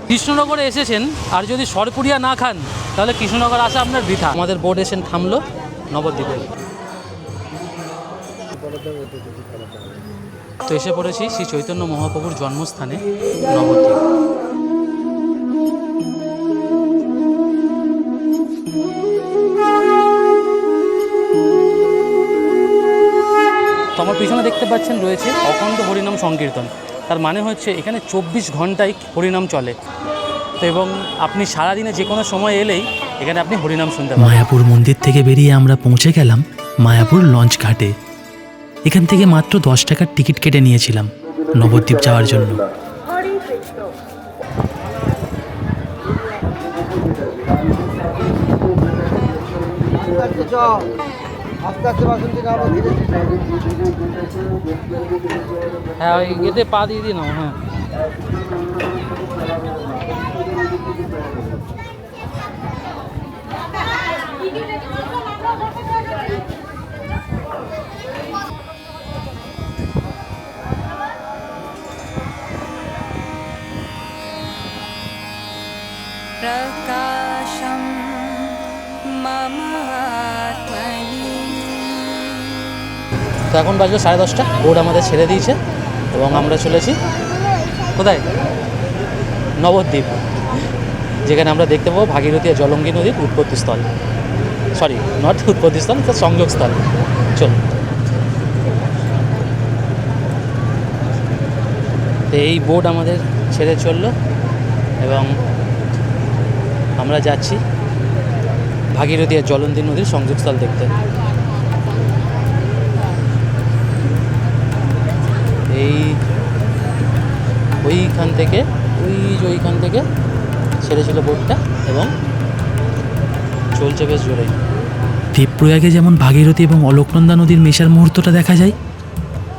কৃষ্ণনগরে এসেছেন আর যদি সরপুরিয়া না খান তাহলে কৃষ্ণনগর আসা আপনার বৃথা। আমাদের বোট এসেন থামলো নবদ্বীপে। তো এসে পড়েছি শ্রী চৈতন্য মহাপ্রভুর জন্মস্থানে নবদ্বীপ। তো আমার পিছনে দেখতে পাচ্ছেন রয়েছে অখণ্ড হরিনাম সংকীর্তন। তার মানে হচ্ছে এখানে 24 ঘন্টায় হরিনাম চলে। তো এবং আপনি সারাদিনে যে কোনো সময় এলেই এখানে আপনি হরিনাম শুনতে পাবেন। মায়াপুর মন্দির থেকে বেরিয়ে আমরা পৌঁছে গেলাম মায়াপুর লঞ্চ ঘাটে। এখান থেকে মাত্র 10 টাকার টিকিট কেটে নিয়েছিলাম নবদ্বীপ যাওয়ার জন্য। হ্যাঁ, ওই গেটে পা দিয়ে দিই নাও। হ্যাঁ, प्रकाशं मम आत्मनि। তো এখন বাজলো 10:30। বোট আমাদের ছেড়ে দিয়েছে এবং আমরা চলেছি কোথায়? নবদ্বীপ, যেখানে আমরা দেখতে পাবো ভাগীরথী আর জলঙ্গি নদীর উৎপত্তিস্থল। সরি, নট উৎপত্তিস্থল, তার সংযোগস্থল। চল, তো এই বোট আমাদের ছেড়ে চললো এবং আমরা যাচ্ছি ভাগীরথী আর জলঙ্গি নদীর সংযোগস্থল দেখতে। এই ওইখান থেকে ছেড়েছিল বোটটা এবং চলছে বেশ জোরে। দেবপ্রয়াগে যেমন ভাগীরথী এবং অলকনন্দা নদীর মেশার মুহূর্তটা দেখা যায়,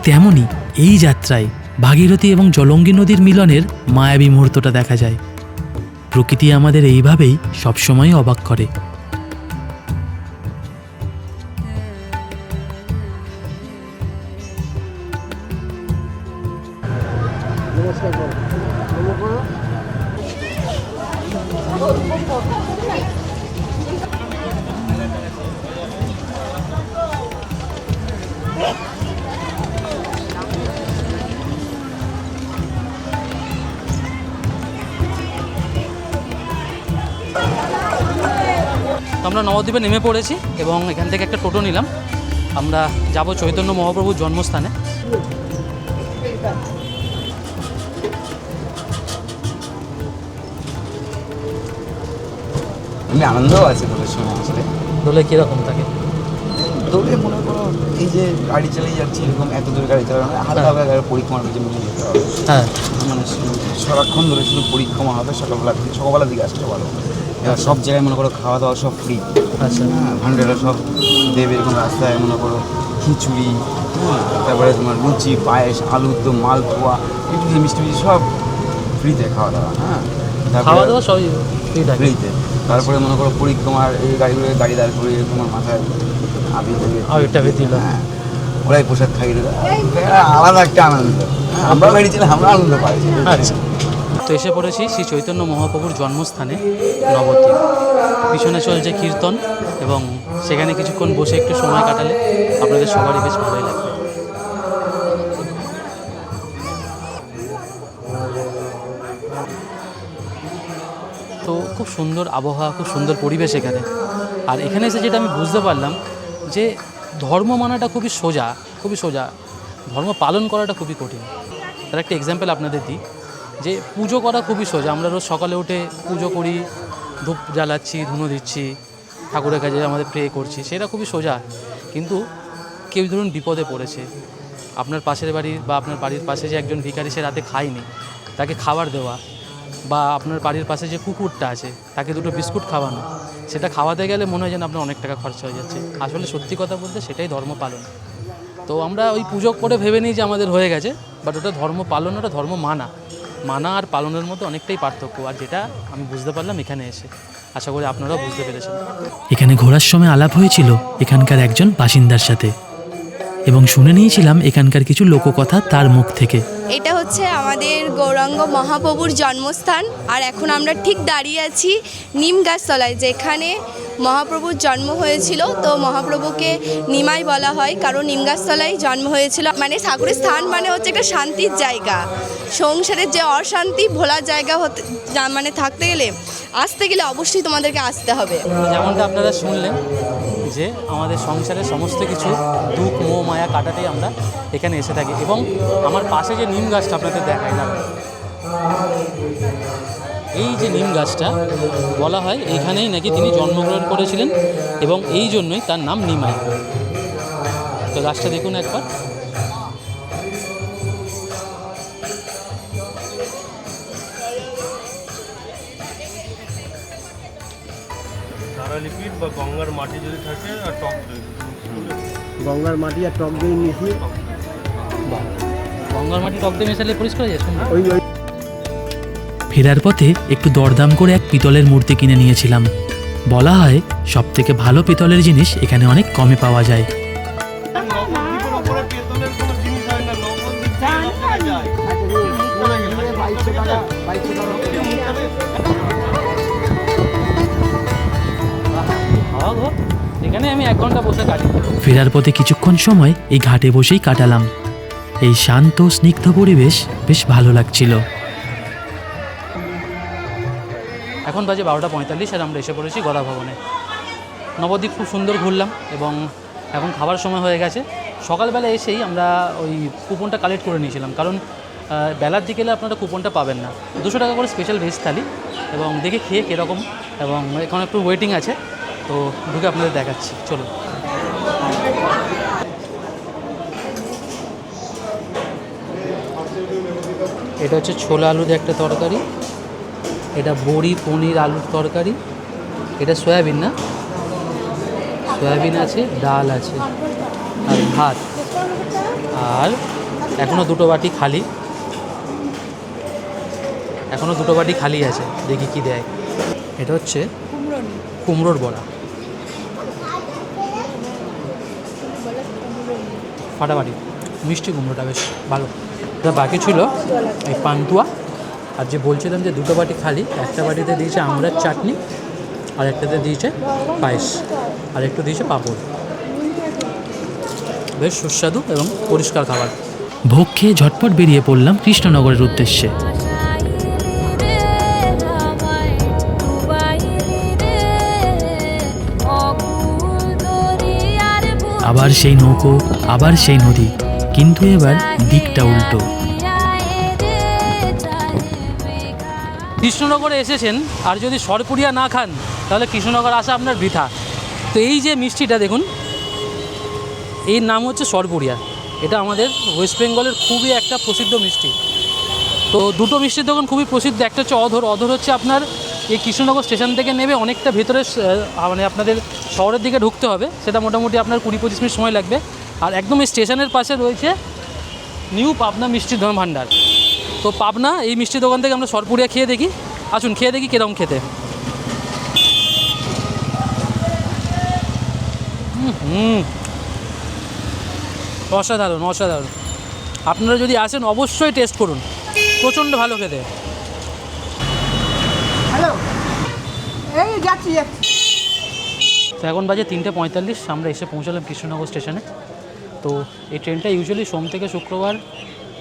তেমনই এই যাত্রায় ভাগীরথী এবং জলঙ্গি নদীর মিলনের মায়াবী মুহূর্তটা দেখা যায়। প্রকৃতি আমাদের এইভাবেই সবসময় অবাক করে। আমরা নবদ্বীপে নেমে পড়েছি এবং এখান থেকে একটা টোটো নিলাম। আমরা যাব চৈতন্য মহাপ্রভুর জন্মস্থানে। আমি আনন্দ আছে দোলের সময় আসলে। দোলে কীরকম থাকে? দোলে মনে করো এই যে গাড়ি চালিয়ে যাচ্ছি, এরকম এত দূরে গাড়ি চালানো হালকা হালকা গাড়ি পরিক্রমার পিছনে নিয়ে যেতে হবে। হ্যাঁ, মানে সারাক্ষণ ধরে শুধু পরিক্রমা হবে। সকালবেলার দিকে আসতে ভালো। এবার সব জায়গায় মনে করো খাওয়া দাওয়া সব ফ্রি। আচ্ছা, হ্যাঁ, ভান্ডারা সব দেবে এরকম রাস্তায়। মনে করো খিচুড়ি, হ্যাঁ, তারপরে তোমার লুচি, পায়েস, আলুর দম, মালপোয়া, মিষ্টি মিষ্টি সব ফ্রিতে খাওয়া দাওয়া। হ্যাঁ, খাওয়া দাওয়া সবই ফ্রি থাকে। ফ্রিতে। তারপরে মনে করো পরিক্রমার এই গাড়িগুলোকে গাড়ি দাঁড় করিয়ে তোমার মাথায় আবিরটা বেতিল। হ্যাঁ, ওরাই প্রসাদ খাইয়ে দেবে। আলাদা একটা আনন্দ। আমরা বেরিয়েছিলাম, আমরা আনন্দ পাই। আচ্ছা, তো এসে পড়েছি শ্রী চৈতন্য মহাপ্রভুর জন্মস্থানে নবদ্বীপ। পিছনে চলছে কীর্তন এবং সেখানে কিছুক্ষণ বসে একটু সময় কাটালে আপনাদের সবারই বেশ ভালোই লাগবে। তো খুব সুন্দর আবহাওয়া, খুব সুন্দর পরিবেশ এখানে। আর এখানে এসে যেটা আমি বুঝতে পারলাম যে ধর্ম মানাটা খুবই সোজা, খুবই সোজা। ধর্ম পালন করাটা খুবই কঠিন। তার একটা এক্সাম্পল আপনাদের দিই, যে পুজো করা খুবই সোজা। আমরা রোজ সকালে উঠে পুজো করি, ধূপ জ্বালাচ্ছি, ধুনো দিচ্ছি, ঠাকুরের কাছে আমাদের প্রে করছি, সেটা খুবই সোজা। কিন্তু কেউ ধরুন বিপদে পড়েছে, আপনার পাশের বাড়ির বা আপনার বাড়ির পাশে যে একজন ভিখারি, সে রাতে খায়নি, তাকে খাবার দেওয়া, বা আপনার বাড়ির পাশে যে কুকুরটা আছে তাকে দুটো বিস্কুট খাওয়ানো, সেটা খাওয়াতে গেলে মনে হয় যেন আপনার অনেক টাকা খরচা হয়ে যাচ্ছে। আসলে সত্যি কথা বলতে সেটাই ধর্ম পালন। তো আমরা ওই পুজো করে ভেবে নিই যে আমাদের হয়ে গেছে, বাট ওটা ধর্ম পালন, ওটা ধর্ম মানা আর পালনের মধ্যে অনেকটাই পার্থক্য। আর যেটা আমি বুঝতে পারলাম এখানে এসে, আশা করি আপনারাও বুঝতে পেরেছেন। এখানে ঘোরার সময় আলাপ হয়েছিল এখানকার একজন বাসিন্দার সাথে এবং শুনে নিয়েছিলাম এখানকার কিছু লোককথা তার মুখ থেকে। এটা হচ্ছে আমাদের গৌরাঙ্গ মহাপ্রভুর জন্মস্থান, আর এখন আমরা ঠিক দাঁড়িয়ে আছি নিম গাছতলায়, যেখানে মহাপ্রভুর জন্ম হয়েছিল। তো মহাপ্রভুকে নিমাই বলা হয়, কারণ নিম গাছতলায় জন্ম হয়েছিল। মানে ঠাকুরের স্থান মানে হচ্ছে একটা শান্তির জায়গা। সংসারের যে অশান্তি ভোলার জায়গা হতে মানে থাকতে গেলে, আসতে গেলে অবশ্যই তোমাদেরকে আসতে হবে। যেমনটা আপনারা শুনলেন যে আমাদের সংসারের সমস্ত কিছু দুঃখ মোহ মায়া কাটাতেই আমরা এখানে এসে থাকি। এবং আমার পাশে যে নিম গাছটা আপনাদের দেখাই না, এই যে নিম গাছটা বলা হয় এইখানেই নাকি তিনি জন্মগ্রহণ করেছিলেন এবং এই জন্যই তার নাম নিমাই। তো গাছটা দেখুন একবার। লিকুইড বা গঙ্গার মাটি যদি থাকে আর টক দই, গঙ্গার মাটি আর টক দই মিশিয়ে বাহ, গঙ্গার মাটি টক দিয়ে মেশালে পরিষ্কার হয়ে যায়, সুন্দর। ওই ফেরার পথে একটু দরদাম করে এক পিতলের মূর্তি কিনে নিয়েছিলাম। বলা হয় সবথেকে ভালো পিতলের জিনিস এখানে অনেক কমে পাওয়া যায়। নবদ্বীপের উপরে পেতলের কোনো জিনিস হয় না, নবদ্বীপ যায়। হাওয়া গো, এখানে আমি 1 ঘন্টা বসে কাটি। ফেরার পথে কিছুক্ষণ সময় এই ঘাটে বসেই কাটালাম। এই শান্ত স্নিগ্ধ পরিবেশ বেশ ভালো লাগছিল। এখন বাজে 12:45 আর আমরা এসে পড়েছি গদা ভবনে। নবদ্বীপ খুব সুন্দর ঘুরলাম এবং এখন খাবার সময় হয়ে গেছে। সকালবেলা এসেই আমরা ওই কুপনটা কালেক্ট করে নিয়েছিলাম, কারণ বেলার দিকে এলে আপনারা কুপনটা পাবেন না। 200 টাকা করে স্পেশাল ভেজ থালি, এবং দেখে খেয়ে কীরকম, এবং এখন একটু ওয়েটিং আছে, তো ঢুকে আপনাদের দেখাচ্ছি, চলুন। এটা হচ্ছে ছোলা আলুর একটা তরকারি, এটা বড়ি পনির আলুর তরকারি, এটা সয়াবিন, না সয়াবিন আছে, ডাল আছে আর ভাত, আর এখনও 2টো বাটি খালি, এখনও 2টো বাটি খালি আছে, দেখি কি দেয়। এটা হচ্ছে কুমড়োর বড়া, ফাটাফাটি মিষ্টি কুমড়োটা বেশ ভালো। এটা বাকি ছিল এই পান্তুয়া, আর যে বলছিলাম যে 2টো বাটি খালি, একটা বাটিতে দিয়েছে আমড়ার চাটনি, আর একটাতে দিয়েছে পায়েস, আর একটু দিয়েছে পাঁপড়। বেশ সুস্বাদু এবং পরিষ্কার খাবার। ভোগ খেয়ে ঝটপট বেরিয়ে পড়লাম কৃষ্ণনগরের উদ্দেশ্যে। আবার সেই নৌকো, আবার সেই নদী, কিন্তু এবার দিকটা উল্টো। কৃষ্ণনগরে এসেছেন আর যদি সরপুরিয়া না খান তাহলে কৃষ্ণনগর আসা আপনার বৃথা। তো এই যে মিষ্টিটা দেখুন, এর নাম হচ্ছে সরপুরিয়া। এটা আমাদের ওয়েস্ট বেঙ্গলের খুবই একটা প্রসিদ্ধ মিষ্টি। তো 2টো মিষ্টির দোকান খুবই প্রসিদ্ধ, একটা হচ্ছে অধর। অধর হচ্ছে আপনার এই কৃষ্ণনগর স্টেশন থেকে নেমে অনেকটা ভেতরে, মানে আপনাদের শহরের দিকে ঢুকতে হবে, সেটা মোটামুটি আপনার 20-25 মিনিট সময় লাগবে। আর একদম এই স্টেশনের পাশে রয়েছে নিউ পাবনা মিষ্টির ভাণ্ডার। তো পাবনা এই মিষ্টির দোকান থেকে আমরা সরপুরিয়া খেয়ে দেখি, আসুন খেয়ে দেখি কীরকম খেতে। অসাধারণ অসাধারণ, আপনারা যদি আসেন অবশ্যই টেস্ট করুন, প্রচণ্ড ভালো খেতে। হ্যালো, এই যাচ্ছি। তো এখন বাজে 3:45, আমরা এসে পৌঁছালাম কৃষ্ণনগর স্টেশনে। তো এই ট্রেনটা ইউজুয়ালি সোম থেকে শুক্রবার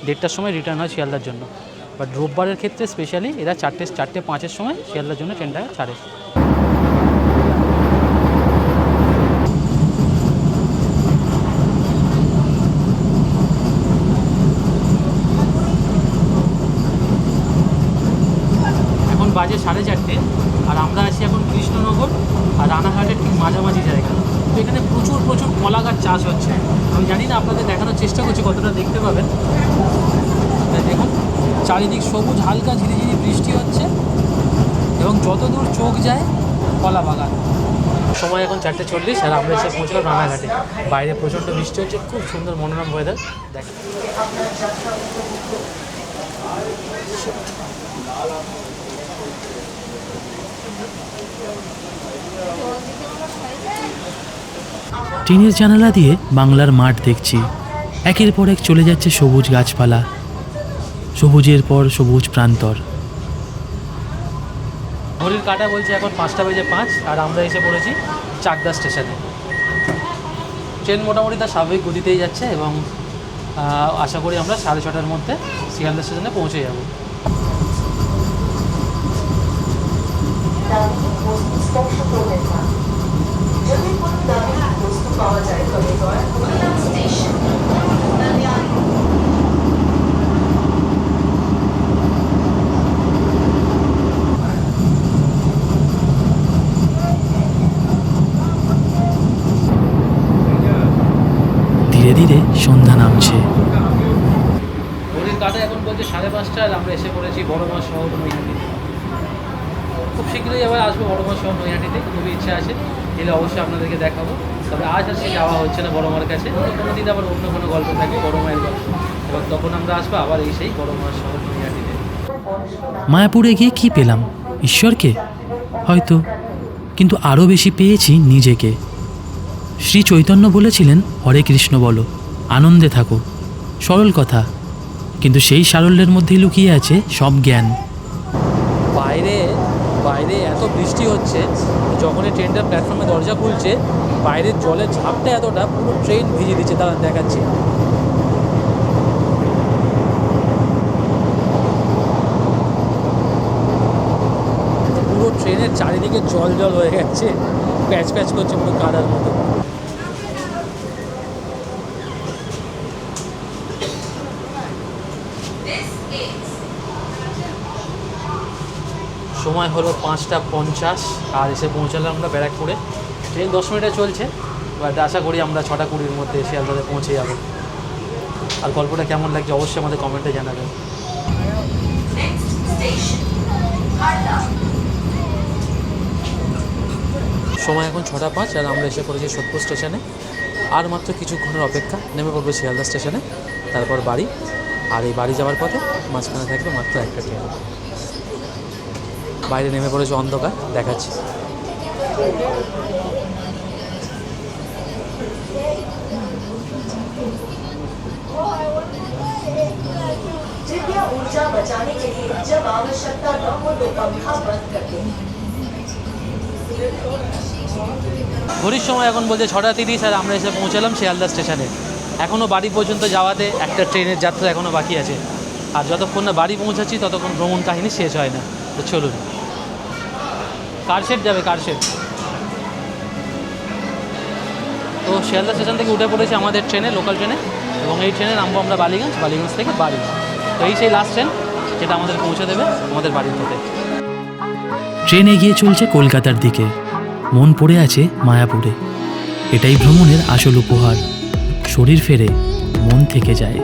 1:30টার সময় রিটার্ন হয় শিয়ালদার জন্য, বাট রোববারের ক্ষেত্রে স্পেশালি এরা 4:05-এর সময় শিয়ালদার জন্য ট্রেনটা ছাড়ে। এখন বাজে 4:30, আর আমরা আছি এখন কৃষ্ণনগর আর রানাঘাটের ঠিক মাঝামাঝি জায়গা। তো এখানে প্রচুর প্রচুর কলা গাছ চাষ হচ্ছে। আমি জানি না, আপনাদের দেখানোর চেষ্টা করছি কতটা দেখতে পাবেন। দেখুন চারিদিক সবুজ, হালকা ঝিরিঝিরি বৃষ্টি হচ্ছে, এবং যতদূর চোখ যায় কলা বাগান। সময় এখন 4:40, আর আমরা এসে পৌঁছলাম রানাঘাটে। বাইরে প্রচণ্ড বৃষ্টি হচ্ছে, খুব সুন্দর মনোরম ওয়েদার। দেখেন ট্রেনের জানালা দিয়ে বাংলার মাঠ দেখছি। একের পর এক চলে যাচ্ছে সবুজ গাছপালা, সবুজের পর সবুজ প্রান্তর। ঘড়ির কাঁটা বলছে এখন 5:05 আর আমরা এসে পড়েছি চাকদা স্টেশনে। ট্রেন মোটামুটি তার স্বাভাবিক গতিতেই যাচ্ছে এবং আশা করি আমরা 6:30টার মধ্যে শিয়ালদা স্টেশনে পৌঁছে যাব। ধীরে ধীরে সন্ধ্যা নামছে। ঘড়ির কাঁটা এখন বলছে 5:30 আর আমরা এসে পড়েছি বড় মা শহর নৈহাটিতে। খুব শীঘ্রই আবার আসবো বড় মা শহর নৈহাটিতে, খুবই ইচ্ছা আছে, এলে অবশ্যই আপনাদেরকে দেখাবো। তবে আজ আর সে যাওয়া হচ্ছে না বড় মার কাছে, কোনো দিন আবার অন্য কোনো গল্প থাকবে বড় মায়ের গল্প, এবং তখন আমরা আসবো আবার এই সেই বড় মা শহর নৈহাটিতে। মায়াপুরে গিয়ে কি পেলাম? ঈশ্বরকে হয়তো, কিন্তু আরও বেশি পেয়েছি নিজেকে। শ্রী চৈতন্য বলেছিলেন, হরে কৃষ্ণ বলো, আনন্দে থাকো। সরল কথা, কিন্তু সেই সারল্যের মধ্যেই লুকিয়ে আছে সব জ্ঞান। বাইরে বাইরে এত বৃষ্টি হচ্ছে, যখনই ট্রেনটার প্ল্যাটফর্মে দরজা খুলছে বাইরের জলের ঝাপটা এতটা, পুরো ট্রেন ভিজে দিচ্ছে। তারা দেখাচ্ছি, পুরো ট্রেনের চারিদিকে জল জল হয়ে গেছে, প্যাচ প্যাচ করছে পুরো কাদার মতো। সময় হলো 5:50 আর এসে পৌঁছালাম আমরা ব্যারাকপুরে। ট্রেন 10 মিনিটে চলছে, বাট আশা করি আমরা 6:20-র মধ্যে শিয়ালদাতে পৌঁছে যাব। আর গল্পটা কেমন লাগছে অবশ্যই আমাদের কমেন্টে জানাবেন। সময় এখন 6:05 আর আমরা এসে পড়েছি সোদপুর স্টেশনে। আর মাত্র কিছুক্ষণের অপেক্ষা, নেমে পড়বো শিয়ালদা স্টেশনে, তারপর বাড়ি। আর এই বাড়ি যাওয়ার পথে মাঝখানে থাকবে মাত্র একটা ট্রেন। বাইরে নেমে পড়েছে অন্ধকার, দেখাচ্ছি। ऊर्जा बचाने के लिए जब आवश्यकता न हो तो पंखा बंद कर दें। ঘড়ির সময় এখন বলছে 6:30 আর আমরা এসে পৌঁছালাম শিয়ালদা স্টেশনে। এখনও বাড়ি পর্যন্ত যাওয়াতে একটা ট্রেনের যাত্রা এখনও বাকি আছে, আর যতক্ষণ না বাড়ি পৌঁছাচ্ছি ততক্ষণ ভ্রমণ কাহিনী শেষ হয় না। তো চলুন, কারশেড যাবে, কারশেড। তো শিয়ালদা স্টেশন থেকে উঠে পড়েছে আমাদের ট্রেনে, লোকাল ট্রেনে, এবং এই ট্রেনে নামবো আমরা বালিগঞ্জ, বালিগঞ্জ থেকে বাড়ি। তো এই সেই লাস্ট ট্রেন যেটা আমাদের পৌঁছে দেবে আমাদের বাড়ির পথে। ট্রেন এগিয়ে চলছে কলকাতার দিকে, মন পড়ে আছে মায়াপুরে। এটাই ভ্রমণের আসল উপহার, শরীর ফেরে, মন থেকে যায়।